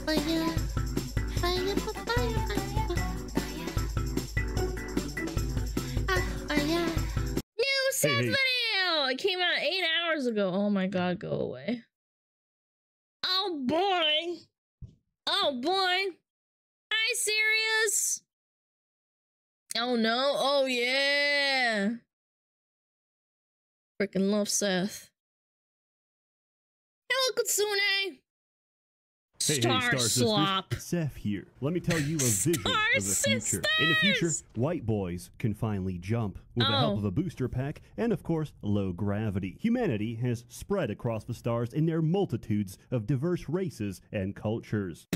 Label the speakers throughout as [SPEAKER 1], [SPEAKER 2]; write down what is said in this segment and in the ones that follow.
[SPEAKER 1] fire, fire, fire. New Seth video! It came out 8 hours ago. Oh my god, go away. Oh boy! Oh boy! Hi, serious? Oh no, oh yeah! Freaking love Seth. Hello, Kitsune! Star Slop.
[SPEAKER 2] Seth here. Let me tell you a vision of the future. In the future, white boys can finally jump with the help of a booster pack and, of course, low gravity. Humanity has spread across the stars in their multitudes of diverse races and cultures.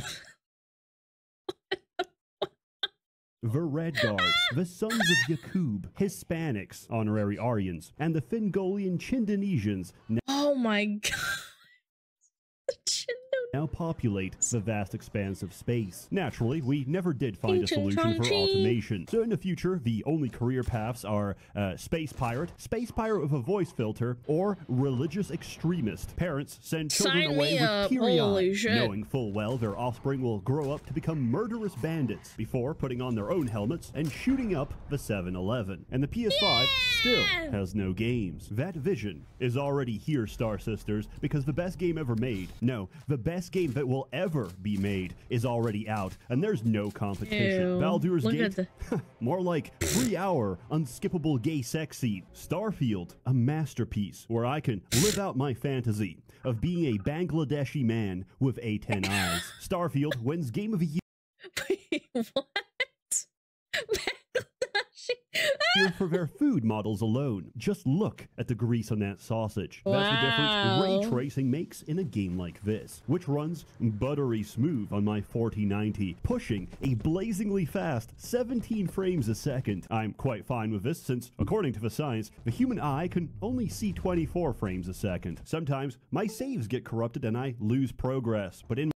[SPEAKER 2] The Red Guard, the Sons of Yakub, Hispanics, honorary Aryans, and the Fingolian Chindonesians.
[SPEAKER 1] Oh my god.
[SPEAKER 2] Now populate the vast expanse of space. Naturally, we never did find a solution for automation. So in the future, the only career paths are space pirate with a voice filter, or religious extremist. Parents send children away with teary-eyed, knowing full well their offspring will grow up to become murderous bandits before putting on their own helmets and shooting up the 7-Eleven. And the PS5 still has no games. That vision is already here, Star Sisters, because the best game ever made, no, the best game that will ever be made is already out, and there's no competition. Baldur's Gate, more like 3-hour unskippable gay sex scene. Starfield, a masterpiece where I can live out my fantasy of being a Bangladeshi man with A10 eyes. Starfield wins Game of the Year.
[SPEAKER 1] Wait, what?
[SPEAKER 2] For their food models alone. Just look at the grease on that sausage. That's the difference ray tracing makes in a game like this, which runs buttery smooth on my 4090, pushing a blazingly fast 17 frames a second. I'm quite fine with this since, according to the science, the human eye can only see 24 frames a second. Sometimes my saves get corrupted and I lose progress, but in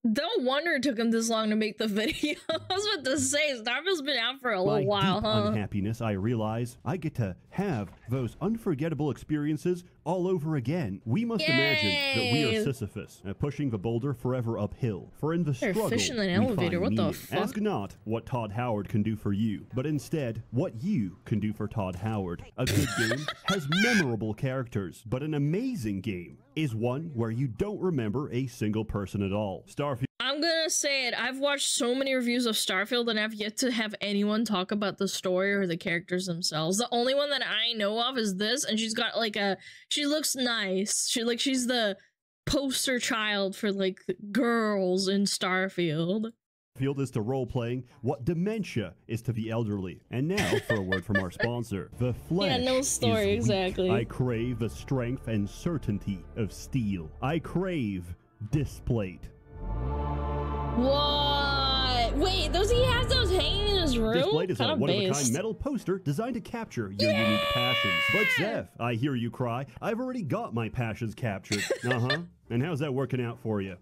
[SPEAKER 1] no wonder it took him this long to make the video. I was about to say, Starfield's been out for a little while, huh?
[SPEAKER 2] Unhappiness, I realize I get to have those unforgettable experiences all over again. We must imagine that we are Sisyphus, pushing the boulder forever uphill. For in the struggle,
[SPEAKER 1] fish in an elevator. What the fuck?
[SPEAKER 2] Ask not what Todd Howard can do for you, but instead what you can do for Todd Howard. A good game has memorable characters, but an amazing game is one where you don't remember a single person at all. Starfield.
[SPEAKER 1] I'm gonna say it. I've watched so many reviews of Starfield and I've yet to have anyone talk about the story or the characters themselves. The only one that I know of is this, and she's got like she looks nice. She's the poster child for like girls in Starfield.
[SPEAKER 2] Starfield is to role-playing what dementia is to the elderly. And now for a word from our sponsor. The flesh
[SPEAKER 1] no story,
[SPEAKER 2] is
[SPEAKER 1] exactly.
[SPEAKER 2] weak. I crave the strength and certainty of steel. I crave Displate.
[SPEAKER 1] What? Wait, he has those hanging in his room?
[SPEAKER 2] Displate is a one-of-a-kind metal poster designed to capture your unique passions. But Zeph, I hear you cry. I've already got my passions captured. And how's that working out for you?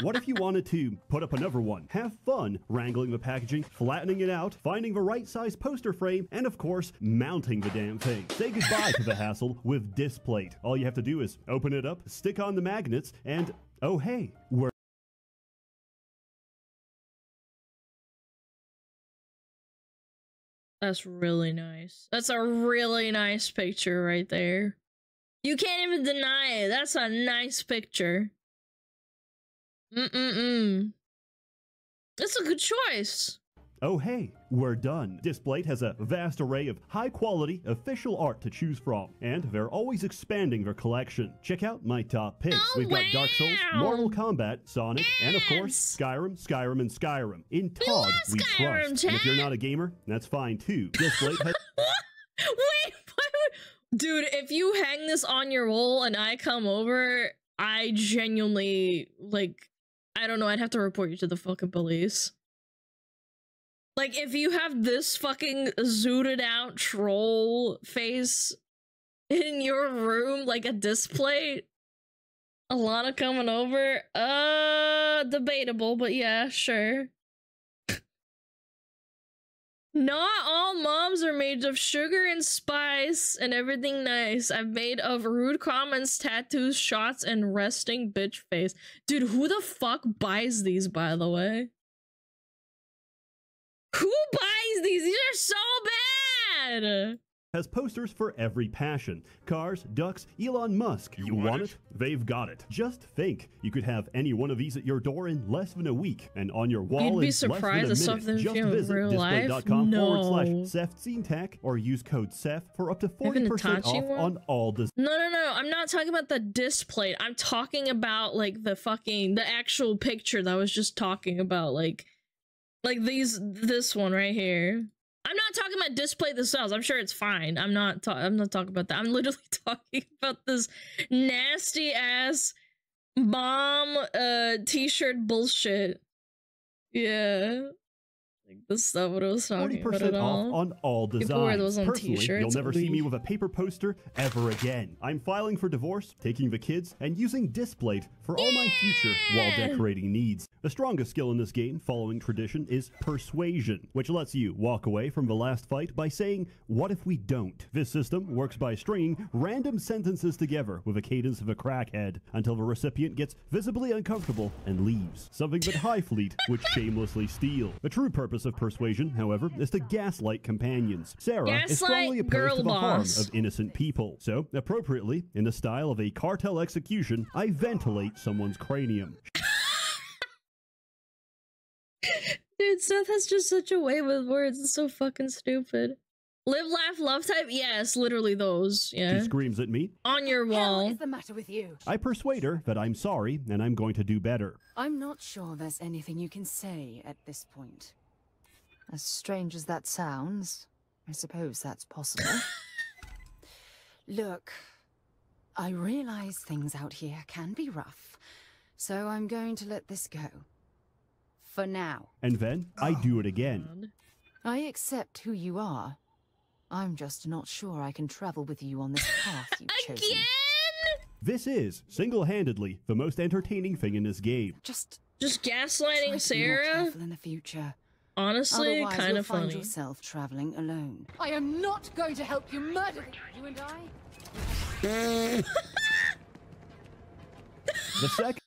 [SPEAKER 2] What if you wanted to put up another one? Have fun wrangling the packaging, flattening it out, finding the right size poster frame, and of course, mounting the damn thing. Say goodbye to the hassle with Displate. All you have to do is open it up, stick on the magnets, and oh hey, we're
[SPEAKER 1] That's really nice. That's a really nice picture right there. You can't even deny it. That's a nice picture. That's a good choice.
[SPEAKER 2] Oh hey, we're done. Displate has a vast array of high-quality official art to choose from, and they're always expanding their collection. Check out my top picks. We've got Dark Souls, Mortal Kombat, Sonic, and of course, Skyrim, and Skyrim. In Todd, we trust. And if you're not a gamer, that's fine too. Displate has...
[SPEAKER 1] Wait, dude, if you hang this on your wall and I come over, I genuinely, like, I don't know, I'd have to report you to the fucking police. Like, if you have this fucking zooted out troll face in your room, like a display, Alana coming over, debatable, but yeah, sure. Not all moms are made of sugar and spice and everything nice. I'm made of rude comments, tattoos, shots, and resting bitch face. Dude, who the fuck buys these, by the way? Who buys these? These are so bad!
[SPEAKER 2] Has posters for every passion. Cars, ducks, Elon Musk. You want it? They've got it. Just think, you could have any one of these at your door in less than a week, and on your wall
[SPEAKER 1] You'd be
[SPEAKER 2] in
[SPEAKER 1] surprised at
[SPEAKER 2] less than a
[SPEAKER 1] something
[SPEAKER 2] minute. Just
[SPEAKER 1] in
[SPEAKER 2] visit
[SPEAKER 1] real life.
[SPEAKER 2] display.com/SsethTzeentach or use code SETH for up to 40% off on all designs.
[SPEAKER 1] No, I'm not talking about the display. I'm talking about like the actual picture that I was just talking about, like this one right here. I'm not talking about display themselves. I'm sure it's fine. I'm not talking about that. I'm literally talking about this nasty ass mom t-shirt bullshit. Yeah. Like this stuff what I was talking about at all.
[SPEAKER 2] 40% off on all designs.
[SPEAKER 1] People wear those on
[SPEAKER 2] Personally,
[SPEAKER 1] t-shirts.
[SPEAKER 2] you'll never see me with a paper poster ever again. I'm filing for divorce, taking the kids, and using Displate for all my future wall decorating needs. The strongest skill in this game, following tradition, is persuasion, which lets you walk away from the last fight by saying, "What if we don't?" This system works by stringing random sentences together with a cadence of a crackhead until the recipient gets visibly uncomfortable and leaves. Something that Highfleet would shamelessly steal. The true purpose of persuasion, however, is to gaslight companions. Sarah is strongly opposed to the harm of innocent people. So, appropriately, in the style of a cartel execution, I ventilate someone's cranium.
[SPEAKER 1] Dude, Seth has just such a way with words. It's so fucking stupid. Live, laugh, love type? Yes, literally those. Yeah.
[SPEAKER 2] She screams at me.
[SPEAKER 1] On your wall.
[SPEAKER 3] What is the matter with you?
[SPEAKER 2] I persuade her that I'm sorry and I'm going to do better.
[SPEAKER 3] I'm not sure there's anything you can say at this point. As strange as that sounds, I suppose that's possible. Look, I realize things out here can be rough, so I'm going to let this go. For now.
[SPEAKER 2] And then I do it again.
[SPEAKER 3] I accept who you are. I'm just not sure I can travel with you on this path you've chosen.
[SPEAKER 1] Again?
[SPEAKER 2] This is, single-handedly, the most entertaining thing in this game.
[SPEAKER 3] Just
[SPEAKER 1] gaslighting Sarah?
[SPEAKER 3] In the future.
[SPEAKER 1] Honestly, kind of funny.
[SPEAKER 3] Find yourself traveling alone. I am not going to help you murder you and I.
[SPEAKER 2] The second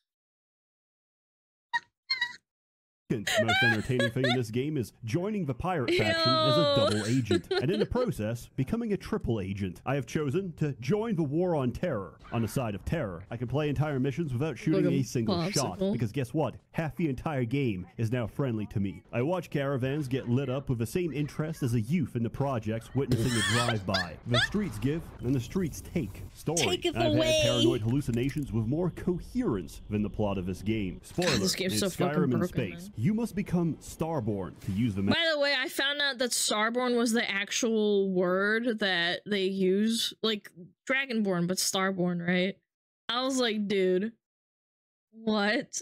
[SPEAKER 2] most entertaining thing in this game is joining the pirate faction as a double agent, and in the process, becoming a triple agent. I have chosen to join the war on terror. On the side of terror, I can play entire missions without shooting a single shot, because guess what? Half the entire game is now friendly to me. I watch caravans get lit up with the same interest as a youth in the projects witnessing a drive-by. The streets give, and the streets take. Story. I've had paranoid hallucinations with more coherence than the plot of this game. Spoiler,
[SPEAKER 1] this game's so
[SPEAKER 2] Skyrim in
[SPEAKER 1] broken,
[SPEAKER 2] space.
[SPEAKER 1] man.
[SPEAKER 2] You must become Starborn to use the.
[SPEAKER 1] By the way, I found out that Starborn was the actual word that they use, like Dragonborn, but Starborn, right? I was like, dude, what?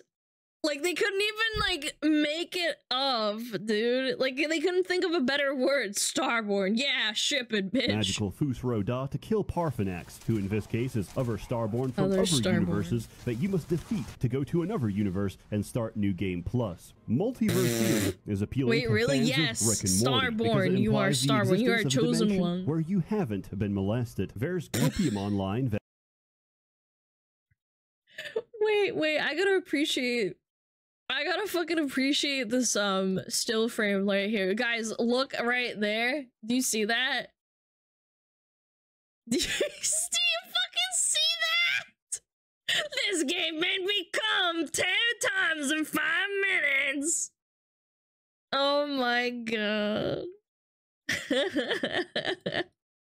[SPEAKER 1] Like, they couldn't even, like, make it up, dude. Like, they couldn't think of a better word. Starborn. Yeah, ship it, bitch.
[SPEAKER 2] Magical Fusro Da to kill Parthenax, who in this case is other Starborn from other universes that you must defeat to go to another universe and start New Game Plus. Multiverse Theory is appealing to fans of Rick and Morty
[SPEAKER 1] Starborn, you are Starborn. You are a chosen one.
[SPEAKER 2] Where you haven't been molested. There's Copium Online that...
[SPEAKER 1] Wait, I gotta fucking appreciate this still frame right here. Guys, look right there. Do you see that? Do you fucking see that? This game made me come 10 times in 5 minutes. Oh my god.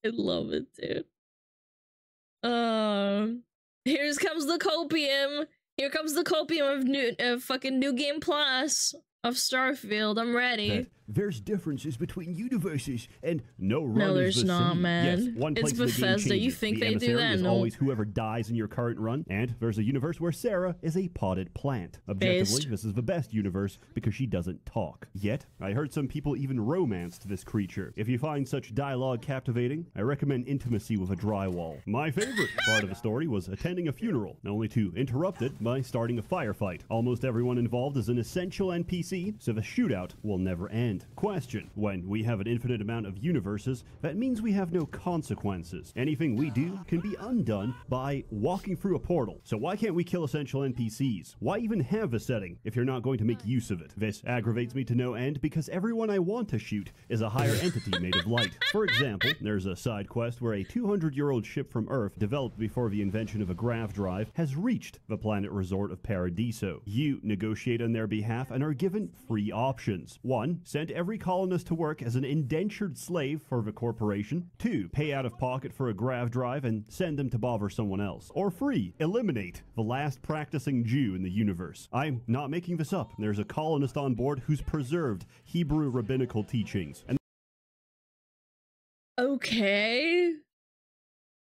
[SPEAKER 1] I love it, dude. Here comes the copium. Here comes the copium of fucking New Game Plus of Starfield. I'm ready.
[SPEAKER 2] There's differences between universes, and no run
[SPEAKER 1] no, there's
[SPEAKER 2] is the
[SPEAKER 1] not,
[SPEAKER 2] same.
[SPEAKER 1] man.
[SPEAKER 2] Yes, one
[SPEAKER 1] it's Bethesda. You think they do that?
[SPEAKER 2] Is
[SPEAKER 1] no.
[SPEAKER 2] Always whoever dies in your current run, and there's a universe where Sarah is a potted plant. Objectively, this is the best universe because she doesn't talk. Yet, I heard some people even romanced this creature. If you find such dialogue captivating, I recommend intimacy with a drywall. My favorite part of the story was attending a funeral, only to interrupt it by starting a firefight. Almost everyone involved is an essential NPC, so the shootout will never end. Excellent question. When we have an infinite amount of universes, that means we have no consequences. Anything we do can be undone by walking through a portal. So why can't we kill essential NPCs? Why even have a setting if you're not going to make use of it? This aggravates me to no end because everyone I want to shoot is a higher entity made of light. For example, there's a side quest where a 200-year-old ship from Earth, developed before the invention of a grav drive, has reached the planet resort of Paradiso. You negotiate on their behalf and are given three options. 1. Send every colonist to work as an indentured slave for the corporation. 2. Pay out of pocket for a grav drive and send them to bother someone else. Or 3. Eliminate the last practicing Jew in the universe. I'm not making this up. There's a colonist on board who's preserved Hebrew rabbinical teachings. And
[SPEAKER 1] okay.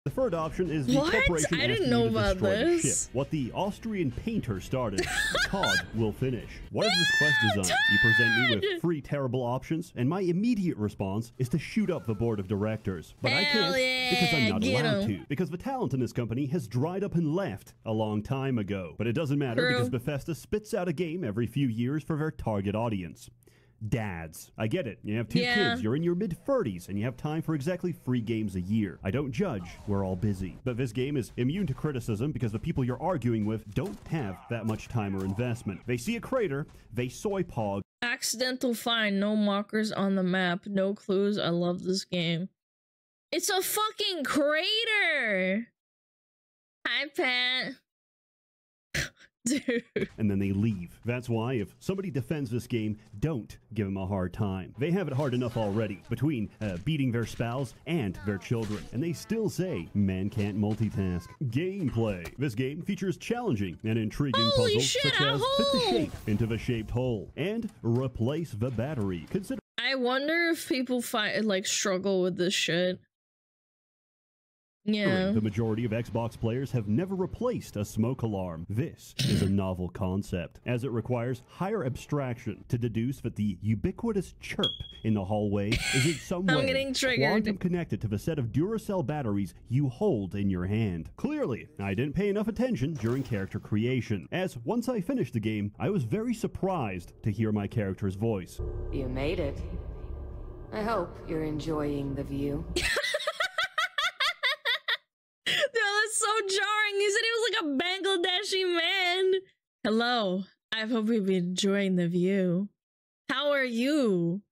[SPEAKER 2] the third option is the corporation.
[SPEAKER 1] I didn't know about this.
[SPEAKER 2] The ship. What the Austrian painter started, COD will finish. What is this quest design? You present me with 3 terrible options, and my immediate response is to shoot up the board of directors. But I can't because I'm not allowed to. Because the talent in this company has dried up and left a long time ago. But it doesn't matter because Bethesda spits out a game every few years for their target audience. Dads. I get it. You have 2 kids, you're in your mid-30s, and you have time for exactly 3 games a year. I don't judge. We're all busy. But this game is immune to criticism because the people you're arguing with don't have that much time or investment. They see a crater, they soy pog.
[SPEAKER 1] Accidental find, no markers on the map, no clues. I love this game. It's a fucking crater! Hi, Pat. Dude.
[SPEAKER 2] And then they leave. That's why if somebody defends this game, don't give them a hard time. They have it hard enough already between beating their spouse and their children. And they still say, man can't multitask. Gameplay. This game features challenging and intriguing puzzles such as fit the shape into the shaped hole and replace the battery. Consider.
[SPEAKER 1] I wonder if people struggle with this shit. Yeah.
[SPEAKER 2] The majority of Xbox players have never replaced a smoke alarm. This is a novel concept, as it requires higher abstraction to deduce that the ubiquitous chirp in the hallway is in some way quantum connected to the set of Duracell batteries you hold in your hand. Clearly, I didn't pay enough attention during character creation, as once I finished the game, I was very surprised to hear my character's voice.
[SPEAKER 4] You made it. I hope you're enjoying the view.
[SPEAKER 1] So jarring. He said he was like a Bangladeshi man. Hello. I hope you've been enjoying the view. How are you?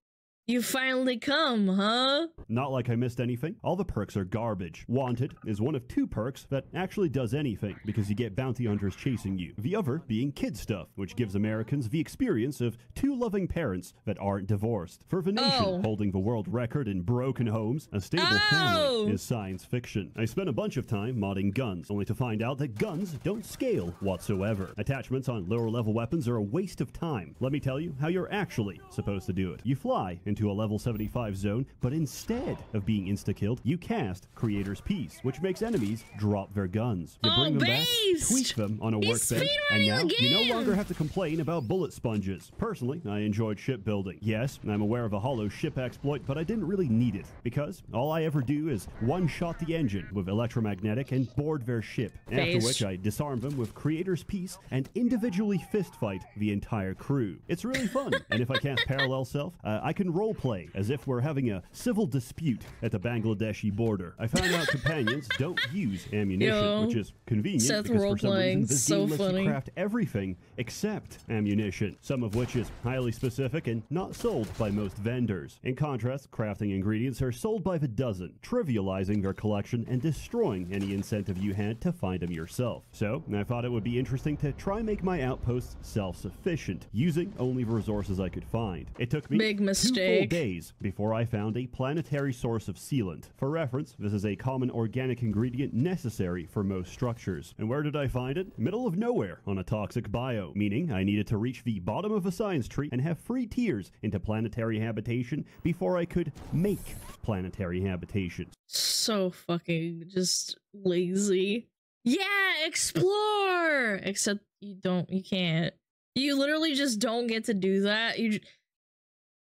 [SPEAKER 1] You finally come, huh?
[SPEAKER 2] Not like I missed anything. All the perks are garbage. Wanted is one of 2 perks that actually does anything, because you get bounty hunters chasing you. The other being kid stuff, which gives Americans the experience of 2 loving parents that aren't divorced. For the nation holding the world record in broken homes, a stable family is science fiction. I spent a bunch of time modding guns, only to find out that guns don't scale whatsoever. Attachments on lower level weapons are a waste of time. Let me tell you how you're actually supposed to do it. You fly into a level 75 zone, but instead of being insta-killed, you cast Creator's Piece, which makes enemies drop their guns. You bring them back, tweak them on a workbench, and now you no longer have to complain about bullet sponges. Personally, I enjoyed shipbuilding. Yes, I'm aware of a hollow ship exploit, but I didn't really need it, because all I ever do is one-shot the engine with electromagnetic and board their ship, after which I disarm them with Creator's Piece and individually fistfight the entire crew. It's really fun, and if I cast Parallel Self, I can roleplay as if we're having a civil dispute at the Bangladeshi border. I found out companions don't use ammunition, which is convenient because for some reason this game lets you craft everything except ammunition, some of which is highly specific and not sold by most vendors. In contrast, crafting ingredients are sold by the dozen, trivializing their collection and destroying any incentive you had to find them yourself. So, I thought it would be interesting to try make my outposts self-sufficient, using only the resources I could find. It took me 2 full days before I found a planetary source of sealant. For reference, this is a common organic ingredient necessary for most structures. And where did I find it? Middle of nowhere on a toxic bio, meaning I needed to reach the bottom of a science tree and have 3 tiers into planetary habitation before I could make planetary habitations.
[SPEAKER 1] So fucking just lazy. Yeah, explore! Except you can't. You literally just don't get to do that.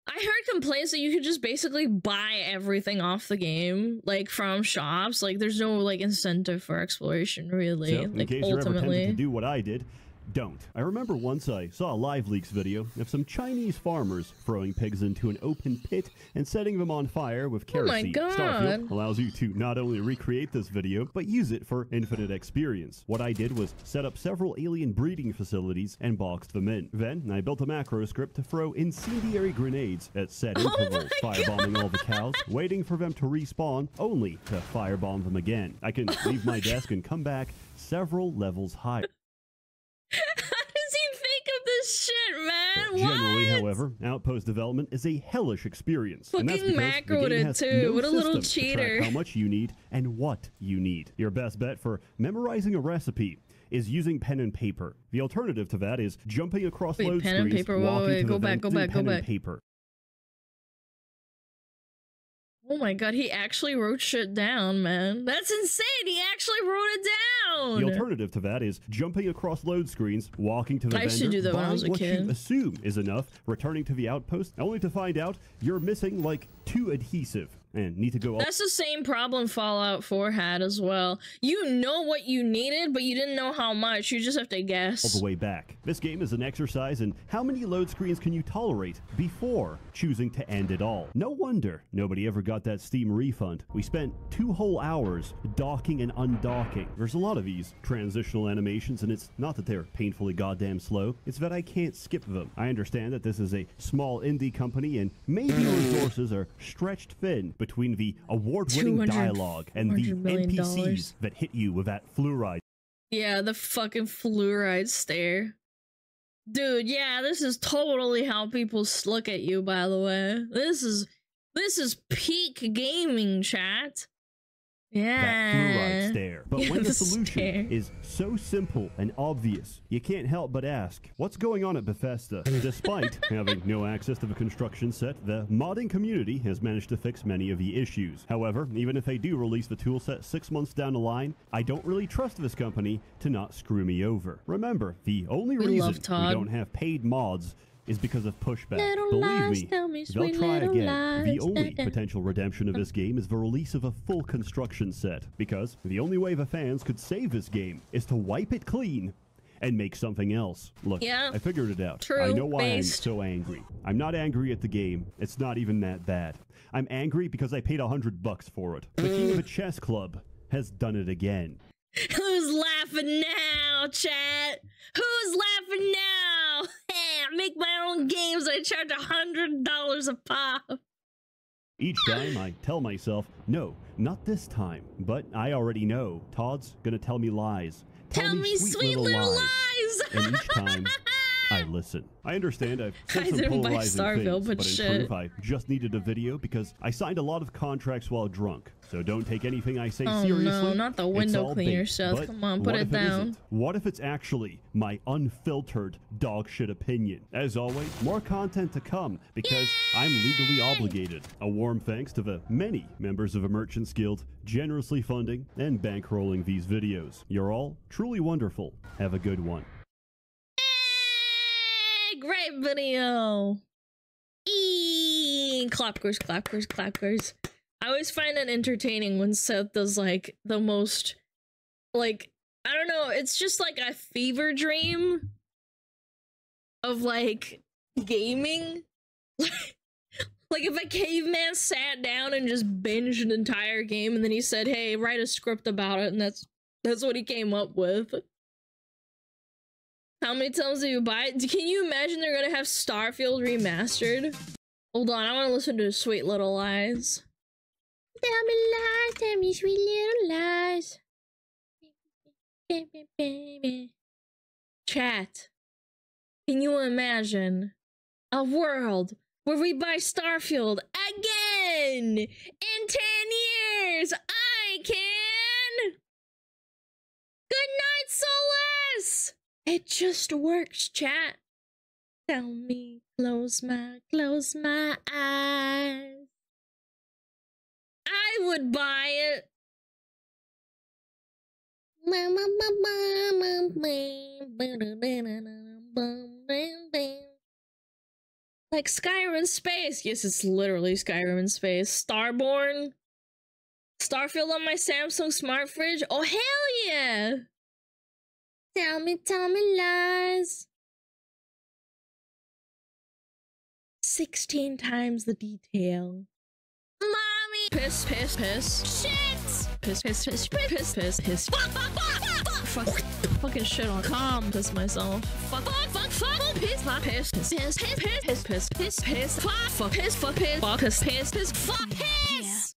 [SPEAKER 1] I heard complaints that you could just basically buy everything off the game, like from shops. Like there's no like incentive for exploration, really.
[SPEAKER 2] So, in case you're ever tempted to do what I did, don't. I remember once I saw a Live Leaks video of some Chinese farmers throwing pigs into an open pit and setting them on fire with kerosene.
[SPEAKER 1] God.
[SPEAKER 2] STARFIELD allows you to not only recreate this video, but use it for infinite experience. What I did was set up several alien breeding facilities and boxed them in. Then I built a macro script to throw incendiary grenades at set intervals, firebombing all the cows, waiting for them to respawn, only to firebomb them again. I can leave my desk and come back several levels higher.
[SPEAKER 1] How does he think of this shit, man?
[SPEAKER 2] Generally,
[SPEAKER 1] What?
[SPEAKER 2] however, outpost development is a hellish experience. And that's
[SPEAKER 1] Fucking
[SPEAKER 2] because the
[SPEAKER 1] macroed
[SPEAKER 2] game
[SPEAKER 1] it
[SPEAKER 2] has
[SPEAKER 1] too.
[SPEAKER 2] no
[SPEAKER 1] What a little
[SPEAKER 2] system to track
[SPEAKER 1] cheater.
[SPEAKER 2] how much you need and what you need. Your best bet for memorizing a recipe is using pen and paper. The alternative to that is jumping across
[SPEAKER 1] Wait,
[SPEAKER 2] load
[SPEAKER 1] pen and
[SPEAKER 2] screens,
[SPEAKER 1] paper.
[SPEAKER 2] walking
[SPEAKER 1] Wait,
[SPEAKER 2] to
[SPEAKER 1] go
[SPEAKER 2] the
[SPEAKER 1] back,
[SPEAKER 2] vent
[SPEAKER 1] go
[SPEAKER 2] through
[SPEAKER 1] back, go
[SPEAKER 2] pen and
[SPEAKER 1] back.
[SPEAKER 2] paper.
[SPEAKER 1] Oh my god, he actually wrote shit down, man. That's insane. He actually wrote it down.
[SPEAKER 2] The alternative to that is jumping across load screens, walking to the
[SPEAKER 1] I used to
[SPEAKER 2] vendor,
[SPEAKER 1] do that when I
[SPEAKER 2] buying
[SPEAKER 1] was a
[SPEAKER 2] what
[SPEAKER 1] kid.
[SPEAKER 2] you assume is enough, returning to the outpost, only to find out you're missing like 2 adhesive and need to go
[SPEAKER 1] That's the same problem Fallout 4 had as well. You know what you needed, but you didn't know how much. You just have to
[SPEAKER 2] all
[SPEAKER 1] guess.
[SPEAKER 2] the way back. This game is an exercise in how many load screens can you tolerate before choosing to end it all. No wonder nobody ever got that Steam refund. We spent 2 whole hours docking and undocking. There's a lot of these transitional animations, and it's not that they're painfully goddamn slow, it's that I can't skip them. I understand that this is a small indie company and maybe resources are stretched thin between the award-winning
[SPEAKER 1] 200
[SPEAKER 2] dialogue and the
[SPEAKER 1] $400 million.
[SPEAKER 2] NPCs that hit you with that fluoride.
[SPEAKER 1] Yeah, the fucking fluoride stare. Dude, yeah, this is totally how people look at you, by the way. This is peak gaming, chat. Yeah.
[SPEAKER 2] That fluoride stare. But
[SPEAKER 1] Yeah,
[SPEAKER 2] when the
[SPEAKER 1] the
[SPEAKER 2] solution
[SPEAKER 1] stare.
[SPEAKER 2] is so simple and obvious, you can't help but ask, what's going on at Bethesda? Despite having no access to the construction set, the modding community has managed to fix many of the issues. However, even if they do release the toolset 6 months down the line, I don't really trust this company to not screw me over. Remember, the only
[SPEAKER 1] We
[SPEAKER 2] reason
[SPEAKER 1] love
[SPEAKER 2] we
[SPEAKER 1] Todd.
[SPEAKER 2] don't have paid mods is because of pushback.
[SPEAKER 1] Little
[SPEAKER 2] Believe
[SPEAKER 1] lies,
[SPEAKER 2] me,
[SPEAKER 1] tell me
[SPEAKER 2] they'll
[SPEAKER 1] sweet
[SPEAKER 2] try
[SPEAKER 1] little
[SPEAKER 2] again. The
[SPEAKER 1] lies.
[SPEAKER 2] only
[SPEAKER 1] Da-da.
[SPEAKER 2] potential redemption of this game is the release of a full construction set, because the only way the fans could save this game is to wipe it clean and make something else. Look,
[SPEAKER 1] Yeah,
[SPEAKER 2] I figured it out.
[SPEAKER 1] true,
[SPEAKER 2] I know why
[SPEAKER 1] based.
[SPEAKER 2] I'm so angry. I'm not angry at the game. It's not even that bad. I'm angry because I paid $100 for it. The king of the chess club has done it again.
[SPEAKER 1] Who's laughing now, chat? Who's laughing now? I make my own games. I charge $100 a pop.
[SPEAKER 2] Each time I tell myself, no, not this time. But I already know. Todd's gonna tell me lies.
[SPEAKER 1] Tell me sweet little lies.
[SPEAKER 2] And each time, I listen. I understand I've said
[SPEAKER 1] I
[SPEAKER 2] some
[SPEAKER 1] didn't buy
[SPEAKER 2] polarizing
[SPEAKER 1] STARFIELD,
[SPEAKER 2] things,
[SPEAKER 1] but
[SPEAKER 2] but in
[SPEAKER 1] shit.
[SPEAKER 2] truth, I just needed a video because I signed a lot of contracts while drunk. So don't take anything I say
[SPEAKER 1] Oh
[SPEAKER 2] seriously.
[SPEAKER 1] no, not the
[SPEAKER 2] It's
[SPEAKER 1] window
[SPEAKER 2] all
[SPEAKER 1] cleaner
[SPEAKER 2] bait.
[SPEAKER 1] stuff.
[SPEAKER 2] But
[SPEAKER 1] Come on, put
[SPEAKER 2] what
[SPEAKER 1] it
[SPEAKER 2] if
[SPEAKER 1] down.
[SPEAKER 2] isn't? What if it's actually my unfiltered dog shit opinion? As always, more content to come because I'm legally obligated. A warm thanks to the many members of the Merchants Guild generously funding and bankrolling these videos. You're all truly wonderful. Have a good one.
[SPEAKER 1] Hey, great video. Clappers, clappers, clappers. I always find it entertaining when Seth does like the most, like, I don't know, it's just like a fever dream of like gaming. Like if a caveman sat down and just binged an entire game and then he said, hey, write a script about it, and that's what he came up with. How many times do you buy it? Can you imagine they're gonna have Starfield remastered? Hold on, I want to listen to Sweet Little Lies. Tell me lies, tell me sweet little lies. Baby, baby. Chat. Can you imagine a world where we buy Starfield again? In 10 years, I can. Good night, Solace. It just works, chat. Tell me, close my eyes. I would buy it. Like Skyrim in space. Yes, it's literally Skyrim in space. Starborn. Starfield on my Samsung smart fridge. Oh, hell yeah. Tell me lies. 16 times the detail. Mommy! Piss, piss, piss. Shit! Piss, piss, piss, piss, piss, piss. Fuck. Fucking shit on calm. Piss myself. Fuck, piss, fuck, piss, piss, piss, piss, piss, piss, piss, piss, fuck, piss, fuck, piss, fuck, piss, piss, piss, fuck, piss.